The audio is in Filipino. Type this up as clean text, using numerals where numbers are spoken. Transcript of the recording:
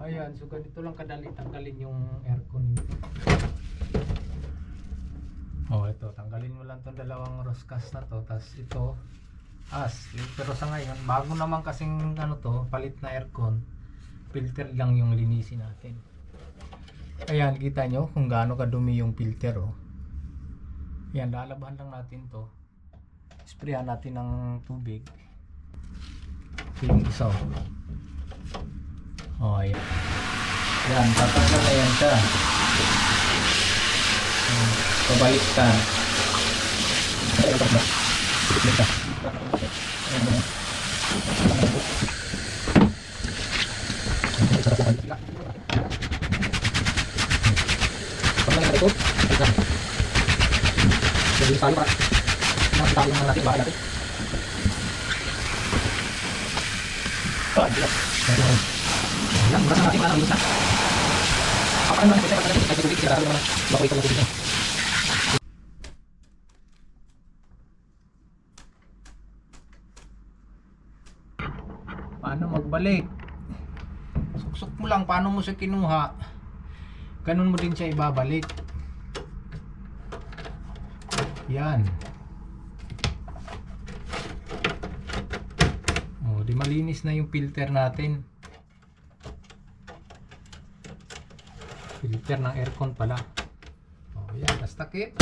Ayan, so ganito lang kadali tanggalin yung aircon. Oh, ito, tanggalin mo lang 'tong dalawang roscas na to, tapos ito pero sa ngayon, bago naman kasing ano to, palit na aircon, filter lang yung linisin natin. Ayan, kita nyo kung gaano kadumi yung filter, oh. Ayan, lalabahan lang natin to. Sprayan natin ng tubig. Ito yung isa, oh. Oh, ayan. Ayan, tatanggal na yan siya. Pabaliktad. Jadi tayo para nakita ko natin bahay natin. Yan, mura na natin para mabilis na. Apa naman kasi pagkakita kahit tubig sigurado naman makulit ang tubig niya. Paano magbalik? Suksok mo lang paano mo siya kinuha. Ganun mo din siya ibabalik. Yan. Oh, di malinis na yung filter natin. Filter ng aircon pala. Oh, yan, basta takip.